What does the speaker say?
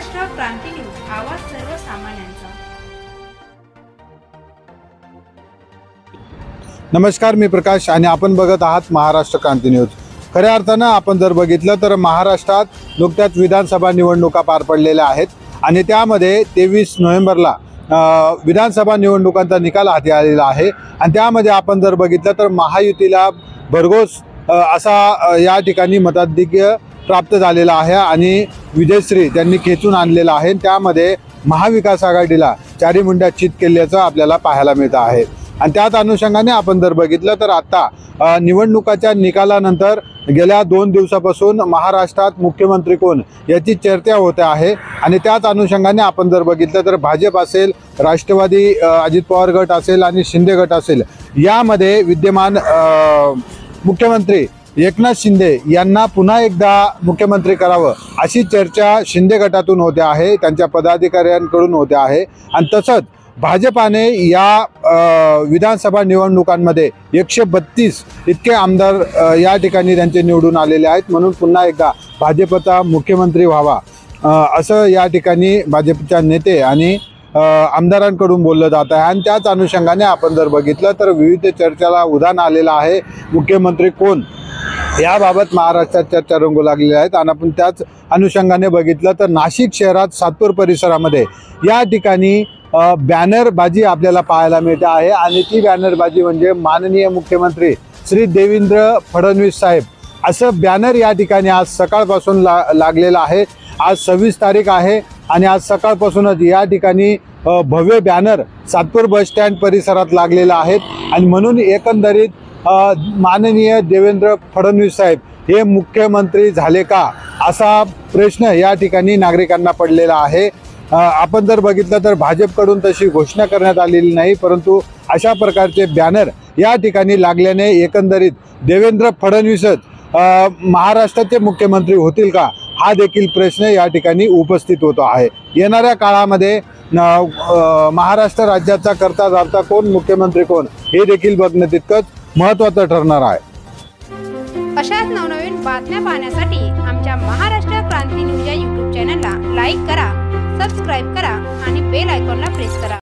महाराष्ट्र क्रांती news, आवाज सर्वसामान्यांचा। नमस्कार, मी प्रकाश आणि आपण बघत आहात महाराष्ट्र क्रांती न्यूज। खऱ्या अर्थानं आपण जर बघितलं तर महाराष्ट्रात नुकत्याच विधानसभा निवडणुका पार पडलेल्या आहेत आणि त्यामध्ये 23 नोव्हेंबरला विधानसभा निवडणुकांचा निकाल हाती आलेला आहे आणि त्यामध्ये आपण जर बघितलं तर महायुतीला भरघोस असा या ठिकाणी मताधिक्य प्राप्त झालेला आहे आणि विजयश्री त्यांनी खेचून आणलेला आहे। त्यामध्ये महाविकास आघाडीला चारी मुंड्या चित केल्याचं आपल्याला पाहायला मिळतं आहे आणि त्याच अनुषंगाने आपण जर बघितलं तर आता निवडणुकाच्या निकालानंतर गेल्या 2 दिवसापासून महाराष्ट्रात मुख्यमंत्री कोण याची चर्चा होते आहे आणि त्याच अनुषंगाने आपण जर बघितलं तर भाजप असेल, राष्ट्रवादी अजित पवार गट असेल आणि शिंदे गट असेल, यामध्ये विद्यमान मुख्यमंत्री एकनाथ शिंदे यांना पुन्हा एकदा मुख्यमंत्री करावं अशी चर्चा शिंदे गटातून होते आहे, त्यांच्या पदाधिकाऱ्यांकडून होते आहे आणि तसंच भाजपाने या विधानसभा निवडणुकांमध्ये 132 इतके आमदार या ठिकाणी त्यांचे निवडून आलेले आहेत, म्हणून पुन्हा एकदा भाजपचा मुख्यमंत्री व्हावा असं या ठिकाणी भाजपच्या नेते आणि आमदारांकडून बोललं जात आहे आणि त्याच अनुषंगाने आपण जर बघितलं तर विविध चर्चेला उधाण आलेलं आहे। मुख्यमंत्री कोण याबाबत महाराष्ट्रात चर्चा रंगू लागलेल्या आहेत आणि आपण त्याच अनुषंगाने बघितलं तर नाशिक शहरात सातपूर परिसरामध्ये या ठिकाणी बॅनरबाजी आपल्याला पाहायला मिळते आहे आणि ती बॅनरबाजी म्हणजे माननीय मुख्यमंत्री श्री देवेंद्र फडणवीस साहेब असं बॅनर या ठिकाणी आज सकाळपासून लागलेलं आहे। आज 26 तारीख आहे आणि आज सकाळपासूनच या ठिकाणी भव्य बॅनर सातपूर बस स्टँड परिसरात लागलेला आहेत आणि म्हणून एकंदरीत माननीय देवेंद्र फडणवीस साहेब हे मुख्यमंत्री झाले का असा प्रश्न या ठिकाणी नागरिकांना पडलेला आहे। आपण जर बघितलं तर भाजपकडून तशी घोषणा करण्यात आलेली नाही, परंतु अशा प्रकारचे बॅनर या ठिकाणी लागल्याने एकंदरीत देवेंद्र फडणवीसच महाराष्ट्राचे मुख्यमंत्री होतील का हा देखील प्रश्न या ठिकाणी उपस्थित होतो आहे। येणाऱ्या काळामध्ये महाराष्ट्र राज्याचा कर्ता धर्ता कोण, मुख्यमंत्री कोण हे देखील बघणं तितकंच महत्त्वाचं ठरणार आहे। अशाच नवनवीन बातम्या पाहण्यासाठी आमच्या महाराष्ट्र क्रांती न्यूज या YouTube चॅनलला लाईक करा, सबस्क्राईब करा आणि बेल आयकॉनला प्रेस करा।